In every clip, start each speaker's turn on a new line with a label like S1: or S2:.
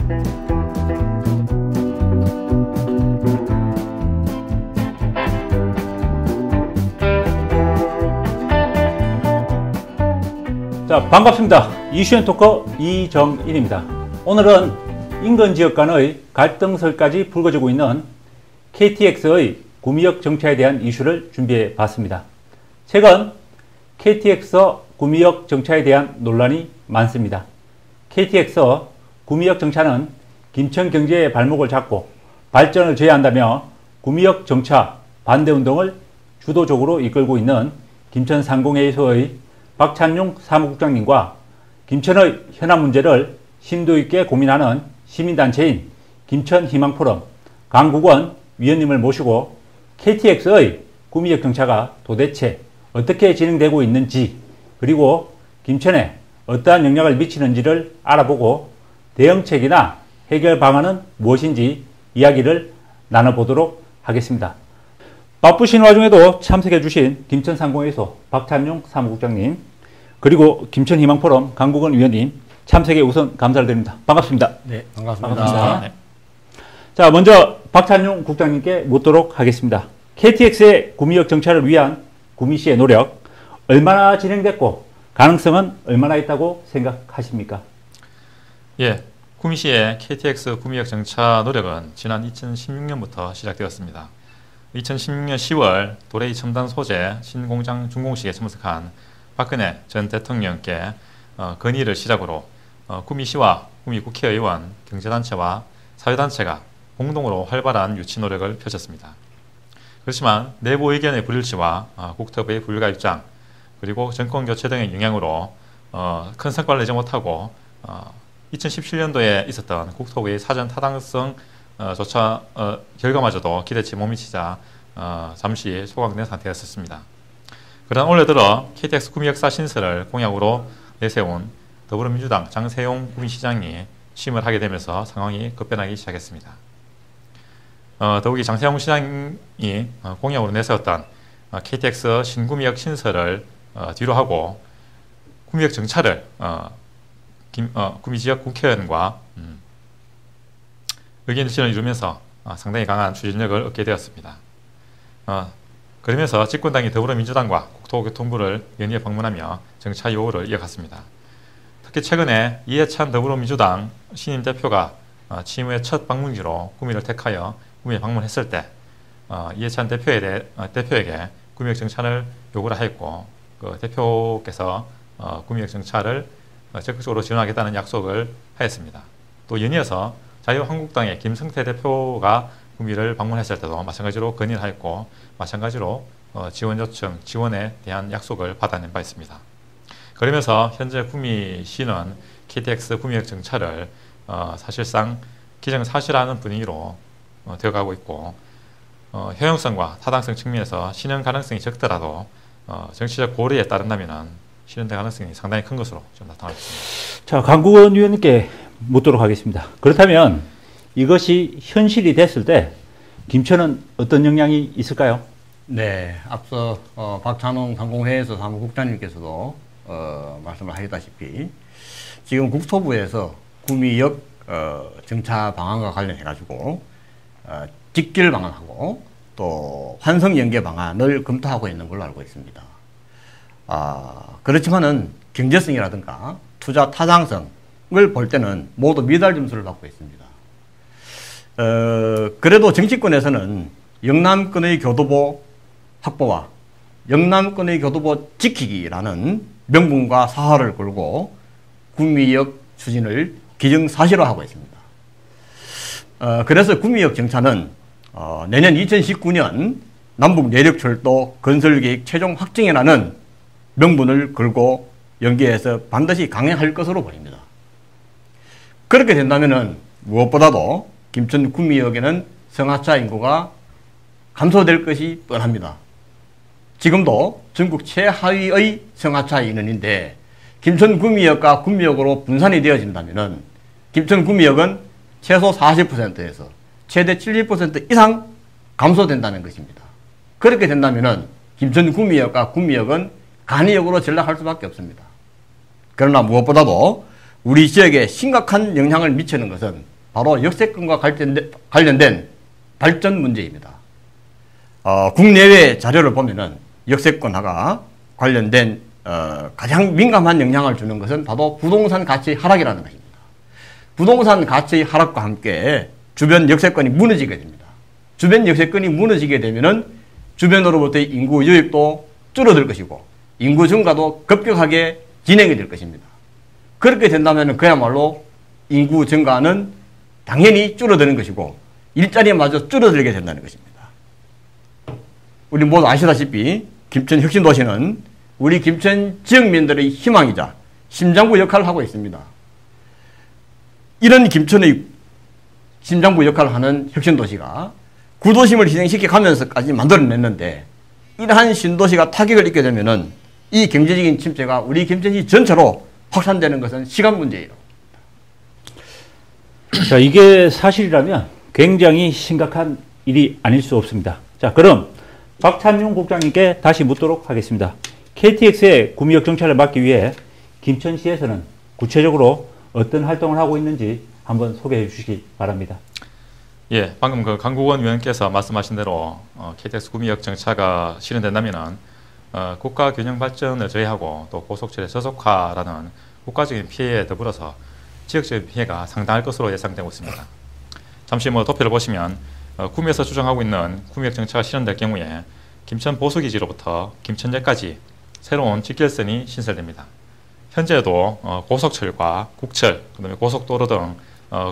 S1: 자, 반갑습니다. 이슈앤토커 이정일입니다. 오늘은 인근지역 간의 갈등설까지 불거지고 있는 KTX의 구미역 정차에 대한 이슈를 준비해 봤습니다. 최근 KTX 구미역 정차에 대한 논란이 많습니다. KTX 구미역 정차는 김천 경제의 발목을 잡고 발전을 제어한다며 구미역 정차 반대운동을 주도적으로 이끌고 있는 김천상공회의소의 박찬용 사무국장님과 김천의 현안 문제를 심도 있게 고민하는 시민단체인 김천희망포럼 강국원 위원님을 모시고 KTX의 구미역 정차가 도대체 어떻게 진행되고 있는지, 그리고 김천에 어떠한 영향을 미치는지를 알아보고 대응책이나 해결 방안은 무엇인지 이야기를 나눠보도록 하겠습니다. 바쁘신 와중에도 참석해 주신 김천상공회의소 박찬용 사무국장님, 그리고 김천희망포럼 강국원 위원님 참석에 우선 감사를 드립니다. 반갑습니다.
S2: 네, 반갑습니다.
S1: 반갑습니다. 네. 자, 먼저 박찬용 국장님께 묻도록 하겠습니다. KTX의 구미역 정차를 위한 구미시의 노력 얼마나 진행됐고 가능성은 얼마나 있다고 생각하십니까?
S3: 예, 구미시의 KTX 구미역 정차 노력은 지난 2016년부터 시작되었습니다. 2016년 10월 도레이 첨단 소재 신공장 준공식에 참석한 박근혜 전 대통령께 건의를 시작으로 구미시와 구미국회의원, 경제단체와 사회단체가 공동으로 활발한 유치 노력을 펼쳤습니다. 그렇지만 내부 의견의 불일치와 국토부의 불가 입장, 그리고 정권 교체 등의 영향으로 큰 성과를 내지 못하고 2017년도에 있었던 국토부의 사전 타당성 조차 결과마저도 기대치 못 미치자 잠시 소각된 상태였습니다. 그러나 올해 들어 KTX 구미역사 신설을 공약으로 내세운 더불어민주당 장세용 구미시장이 취임을 하게 되면서 상황이 급변하기 시작했습니다. 더욱이 장세용 시장이 공약으로 내세웠던 KTX 신구미역 신설을 뒤로 하고 구미역 정차를 구미지역 국회의원과 의견 일치를 이루면서 상당히 강한 추진력을 얻게 되었습니다. 그러면서 집권당이 더불어민주당과 국토교통부를 연이어 방문하며 정차 요구를 이어갔습니다. 특히 최근에 이해찬 더불어민주당 신임 대표가 취임 후의 첫 방문지로 구미를 택하여 구미에 방문했을 때 이해찬 대표에게 구미역 정차를 요구를 하였고, 그 대표께서 구미역 정차를 적극적으로 지원하겠다는 약속을 하였습니다. 또 연이어서 자유한국당의 김성태 대표가 구미를 방문했을 때도 마찬가지로 건의를 하였고, 마찬가지로 지원 요청, 지원에 대한 약속을 받아낸 바 있습니다. 그러면서 현재 구미시는 KTX 구미역 정차를 사실상 기정사실화하는 분위기로 되어가고 있고, 효용성과 타당성 측면에서 실현 가능성이 적더라도 정치적 고려에 따른다면 실현될 가능성이 상당히 큰 것으로 좀 나타나고 있습니다.
S1: 자, 강국원 위원님께 묻도록 하겠습니다. 그렇다면 이것이 현실이 됐을 때 김천은 어떤 영향이 있을까요?
S2: 네, 앞서 박찬용 상공회의소 사무국장님께서도 말씀을 하셨다시피 지금 국토부에서 구미역 정차 방안과 관련해가지고 직길 방안하고 또 환승 연계 방안을 검토하고 있는 걸로 알고 있습니다. 그렇지만은 경제성이라든가 투자 타당성을 볼 때는 모두 미달 점수를 받고 있습니다. 그래도 정치권에서는 영남권의 교도보 확보와 영남권의 교도보 지키기라는 명분과 사활을 걸고 구미역 추진을 기정사실화하고 있습니다. 그래서 구미역 정차는 내년 2019년 남북 내륙철도 건설계획 최종 확정이라는 명분을 걸고 연계해서 반드시 강행할 것으로 보입니다. 그렇게 된다면 무엇보다도 김천 구미역에는 성하차 인구가 감소될 것이 뻔합니다. 지금도 전국 최하위의 성하차 인원인데 김천 구미역과 구미역으로 분산이 되어진다면 김천 구미역은 최소 40%에서 최대 70% 이상 감소된다는 것입니다. 그렇게 된다면 김천 구미역과 구미역은 간이역으로 전락할 수밖에 없습니다. 그러나 무엇보다도 우리 지역에 심각한 영향을 미치는 것은 바로 역세권과 관련된 발전 문제입니다. 국내외 자료를 보면은 역세권화가 관련된 가장 민감한 영향을 주는 것은 바로 부동산 가치 하락이라는 것입니다. 부동산 가치 하락과 함께 주변 역세권이 무너지게 됩니다. 주변 역세권이 무너지게 되면은 주변으로부터의 인구 유입도 줄어들 것이고 인구 증가도 급격하게 진행이 될 것입니다. 그렇게 된다면 그야말로 인구 증가는 당연히 줄어드는 것이고 일자리마저 줄어들게 된다는 것입니다. 우리 모두 아시다시피 김천 혁신도시는 우리 김천 지역민들의 희망이자 심장부 역할을 하고 있습니다. 이런 김천의 심장부 역할을 하는 혁신도시가 구도심을 희생시켜 가면서까지 만들어냈는데 이러한 신도시가 타격을 입게 되면은 이 경제적인 침체가 우리 김천시 전체로 확산되는 것은 시간 문제예요.
S1: 자, 이게 사실이라면 굉장히 심각한 일이 아닐 수 없습니다. 자, 그럼 박찬용 국장님께 다시 묻도록 하겠습니다. KTX의 구미역 정차를 막기 위해 김천시에서는 구체적으로 어떤 활동을 하고 있는지 한번 소개해 주시기 바랍니다.
S3: 예, 방금 그 강국원 위원께서 말씀하신 대로 KTX 구미역 정차가 실현된다면은 국가 균형 발전을 저해하고 또 고속철의 저속화라는 국가적인 피해에 더불어서 지역적인 피해가 상당할 것으로 예상되고 있습니다. 잠시 도표를 보시면 구미에서 추정하고 있는 구미역 정차가 실현될 경우에 김천 보수기지로부터 김천역까지 새로운 직결선이 신설됩니다. 현재도 고속철과 국철, 그다음에 고속도로 등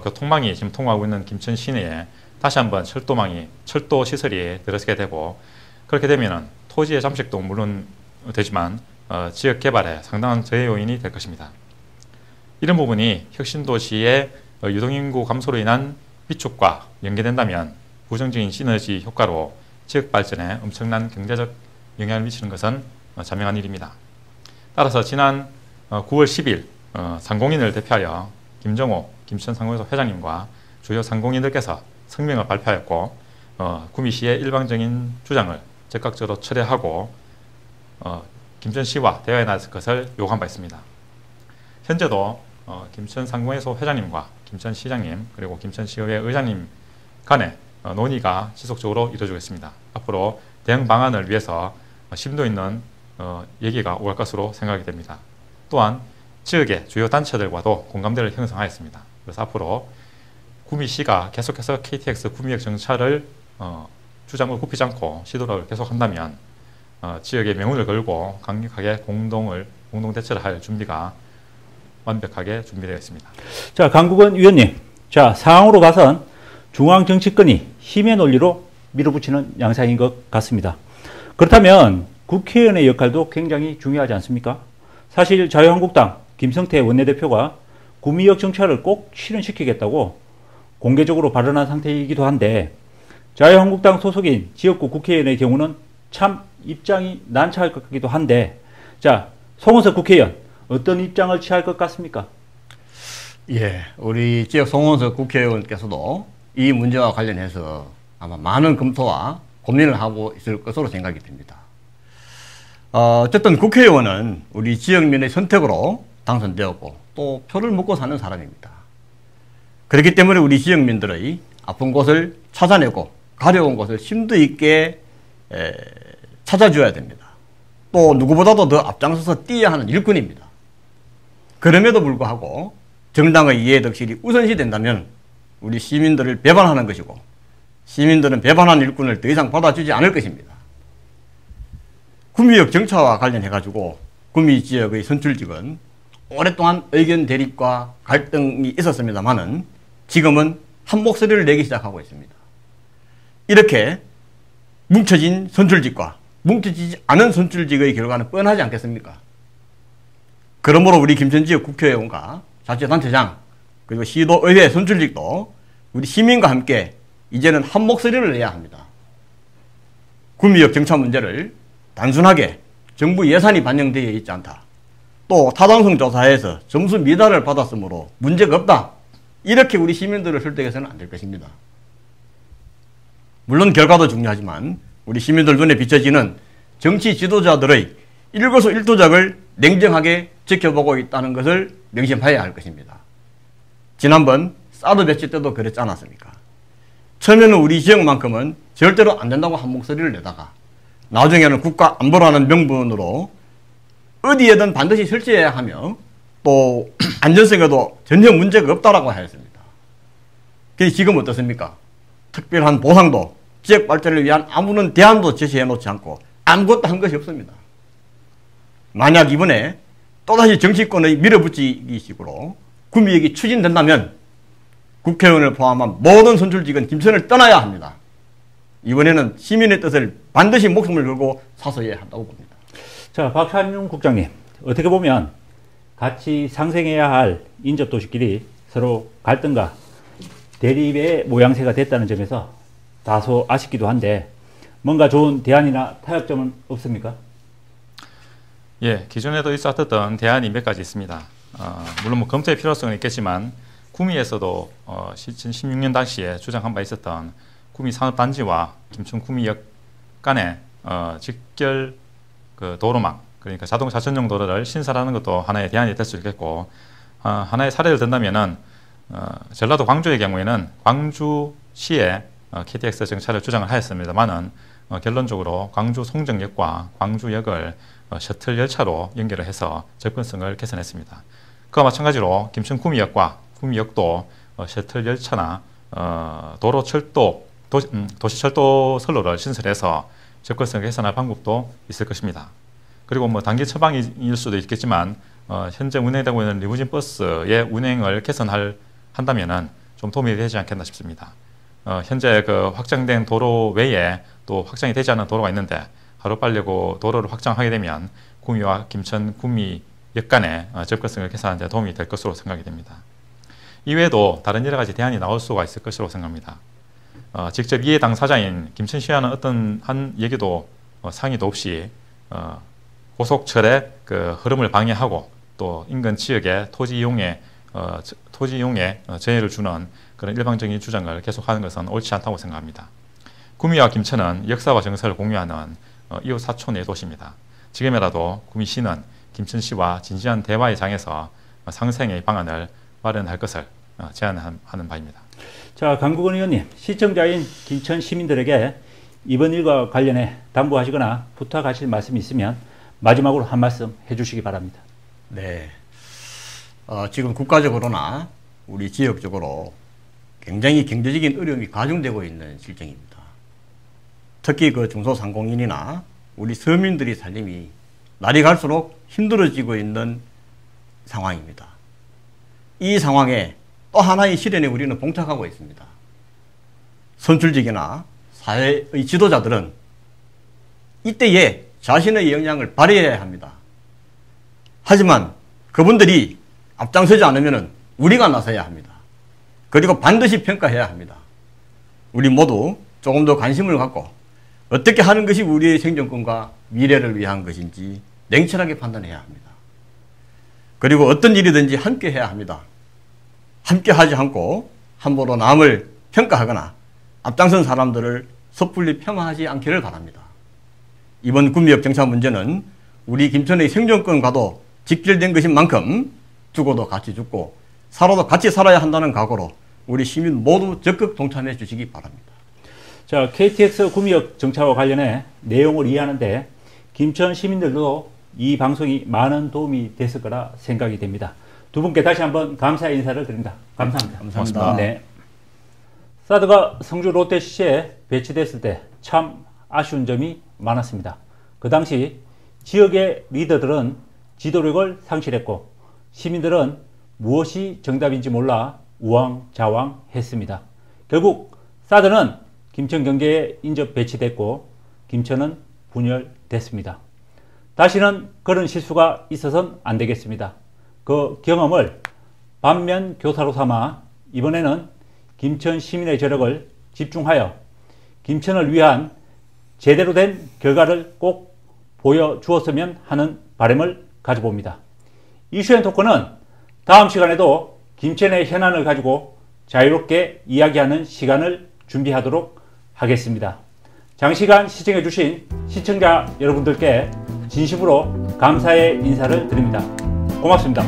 S3: 교통망이 지금 통하고 있는 김천 시내에 다시 한번 철도 시설이 들어서게 되고, 그렇게 되면은 토지의 잠식도 물론 되지만 지역 개발에 상당한 저해 요인이 될 것입니다. 이런 부분이 혁신도시의 유동인구 감소로 인한 위축과 연계된다면 부정적인 시너지 효과로 지역 발전에 엄청난 경제적 영향을 미치는 것은 자명한 일입니다. 따라서 지난 9월 10일 상공인을 대표하여 김정호 김천상공회소 회장님과 주요 상공인들께서 성명을 발표하였고 구미시의 일방적인 주장을 적극적으로 철회하고 김천시와 대화에 나설 것을 요구한 바 있습니다. 현재도 김천상공회소 회장님과 김천시장님 그리고 김천시의회 의장님 간의 논의가 지속적으로 이루어지고 있습니다. 앞으로 대응 방안을 위해서 심도 있는 얘기가 오갈 것으로 생각이 됩니다. 또한 지역의 주요 단체들과도 공감대를 형성하였습니다. 그래서 앞으로 구미시가 계속해서 KTX 구미역 정차를 주장을 굽히지 않고 시도를 계속한다면 지역의 명운을 걸고 강력하게 공동 대처를 할 준비가 완벽하게 준비되어 있습니다.
S1: 자, 강국원 위원님. 자, 상황으로 봐선 중앙 정치권이 힘의 논리로 밀어붙이는 양상인 것 같습니다. 그렇다면 국회의원의 역할도 굉장히 중요하지 않습니까? 사실 자유한국당 김성태 원내대표가 구미역 정차를 꼭 실현시키겠다고 공개적으로 발언한 상태이기도 한데, 자유한국당 소속인 지역구 국회의원의 경우는 참 입장이 난처할 것 같기도 한데, 자, 송원석 국회의원 어떤 입장을 취할 것 같습니까?
S2: 예, 우리 지역 송원석 국회의원께서도 이 문제와 관련해서 아마 많은 검토와 고민을 하고 있을 것으로 생각이 됩니다. 어쨌든 국회의원은 우리 지역민의 선택으로 당선되었고 또 표를 먹고 사는 사람입니다. 그렇기 때문에 우리 지역민들의 아픈 곳을 찾아내고 가려운 곳을 심도 있게 찾아줘야 됩니다. 또 누구보다도 더 앞장서서 뛰어야 하는 일꾼입니다. 그럼에도 불구하고 정당의 이해득실이 우선시 된다면 우리 시민들을 배반하는 것이고, 시민들은 배반한 일꾼을 더 이상 받아주지 않을 것입니다. 구미역 정차와 관련해가지고 구미 지역의 선출직은 오랫동안 의견 대립과 갈등이 있었습니다만은 지금은 한 목소리를 내기 시작하고 있습니다. 이렇게 뭉쳐진 선출직과 뭉쳐지지 않은 선출직의 결과는 뻔하지 않겠습니까? 그러므로 우리 김천지역 국회의원과 자치단체장 그리고 시도의회 선출직도 우리 시민과 함께 이제는 한 목소리를 내야 합니다. 구미역 정차 문제를 단순하게 정부 예산이 반영되어 있지 않다, 또 타당성 조사에서 점수 미달을 받았으므로 문제가 없다, 이렇게 우리 시민들을 설득해서는 안 될 것입니다. 물론 결과도 중요하지만 우리 시민들 눈에 비춰지는 정치 지도자들의 일거수일투족을 냉정하게 지켜보고 있다는 것을 명심해야 할 것입니다. 지난번 사드 배치 때도 그랬지 않았습니까? 처음에는 우리 지역만큼은 절대로 안 된다고 한 목소리를 내다가 나중에는 국가 안보라는 명분으로 어디에든 반드시 설치해야 하며 또 안전성에도 전혀 문제가 없다라고 하였습니다. 그런데 지금 어떻습니까? 특별한 보상도 지역 발전을 위한 아무런 대안도 제시해 놓지 않고 아무것도 한 것이 없습니다. 만약 이번에 또다시 정치권의 밀어붙이기 식으로 구미역이 추진된다면 국회의원을 포함한 모든 선출직은 김천을 떠나야 합니다. 이번에는 시민의 뜻을 반드시 목숨을 걸고 사서해야 한다고 봅니다.
S1: 자, 박찬용 국장님, 어떻게 보면 같이 상생해야 할 인접도시끼리 서로 갈등과 대립의 모양새가 됐다는 점에서 다소 아쉽기도 한데 뭔가 좋은 대안이나 타협점은 없습니까?
S3: 예, 기존에도 있었던 대안이 몇 가지 있습니다. 물론 뭐 검토의 필요성은 있겠지만 구미에서도 2016년 당시에 주장한 바 있었던 구미 산업단지와 김천 구미역 간의 직결 그 도로망, 그러니까 자동차 전용 도로를 신설하는 것도 하나의 대안이 될 수 있겠고, 하나의 사례를 든다면은 전라도 광주의 경우에는 광주시에 KTX 정차를 주장을 하였습니다만은 결론적으로 광주 송정역과 광주역을 셔틀 열차로 연결을 해서 접근성을 개선했습니다. 그와 마찬가지로 김천 구미역과 구미역도 셔틀 열차나 도시철도 선로를 신설해서 접근성을 개선할 방법도 있을 것입니다. 그리고 뭐 단기 처방일 수도 있겠지만 현재 운행되고 있는 리무진 버스의 운행을 한다면은 좀 도움이 되지 않겠나 싶습니다. 현재 그 확장된 도로 외에 또 확장이 되지 않은 도로가 있는데 하루빨리 그 도로를 확장하게 되면 구미와 김천 구미역 간의 접근성을 개선하는 데 도움이 될 것으로 생각이 됩니다. 이외에도 다른 여러 가지 대안이 나올 수가 있을 것으로 생각합니다. 직접 이해 당사자인 김천시와는 어떤 한 얘기도 상의도 없이 고속철의 그 흐름을 방해하고 또 인근 지역의 토지 이용에 저해를 주는 그런 일방적인 주장을 계속하는 것은 옳지 않다고 생각합니다. 구미와 김천은 역사와 정서를 공유하는 이웃 사촌의 도시입니다. 지금이라도 구미시는 김천시와 진지한 대화의 장에서 상생의 방안을 마련할 것을 제안하는 바입니다.
S1: 자, 강국원 의원님, 시청자인 김천 시민들에게 이번 일과 관련해 당부하시거나 부탁하실 말씀이 있으면 마지막으로 한 말씀 해주시기 바랍니다.
S2: 네, 지금 국가적으로나 우리 지역적으로 굉장히 경제적인 어려움이 가중되고 있는 실정입니다. 특히 그 중소상공인이나 우리 서민들의 살림이 날이 갈수록 힘들어지고 있는 상황입니다. 이 상황에 또 하나의 시련에 우리는 봉착하고 있습니다. 선출직이나 사회의 지도자들은 이때에 자신의 역량을 발휘해야 합니다. 하지만 그분들이 앞장서지 않으면 우리가 나서야 합니다. 그리고 반드시 평가해야 합니다. 우리 모두 조금 더 관심을 갖고 어떻게 하는 것이 우리의 생존권과 미래를 위한 것인지 냉철하게 판단해야 합니다. 그리고 어떤 일이든지 함께 해야 합니다. 함께 하지 않고 함부로 남을 평가하거나 앞장선 사람들을 섣불리 폄하하지 않기를 바랍니다. 이번 구미역 정차 문제는 우리 김천의 생존권과도 직결된 것인 만큼 죽어도 같이 죽고 살아도 같이 살아야 한다는 각오로 우리 시민 모두 적극 동참해 주시기 바랍니다.
S1: 자, KTX 구미역 정차와 관련해 내용을 이해하는데 김천 시민들도 이 방송이 많은 도움이 됐을 거라 생각이 됩니다. 두 분께 다시 한번 감사의 인사를 드립니다. 감사합니다.
S2: 감사합니다.
S1: 네. 사드가 성주 롯데시티에 배치됐을 때 참 아쉬운 점이 많았습니다. 그 당시 지역의 리더들은 지도력을 상실했고 시민들은 무엇이 정답인지 몰라 우왕좌왕했습니다. 결국 사드는 김천 경계에 인접 배치됐고 김천은 분열됐습니다. 다시는 그런 실수가 있어서는 안 되겠습니다. 그 경험을 반면 교사로 삼아 이번에는 김천 시민의 저력을 집중하여 김천을 위한 제대로 된 결과를 꼭 보여주었으면 하는 바람을 가져봅니다. 이슈앤토크는 다음 시간에도 김천의 현안을 가지고 자유롭게 이야기하는 시간을 준비하도록 하겠습니다. 장시간 시청해 주신 시청자 여러분들께 진심으로 감사의 인사를 드립니다. 고맙습니다.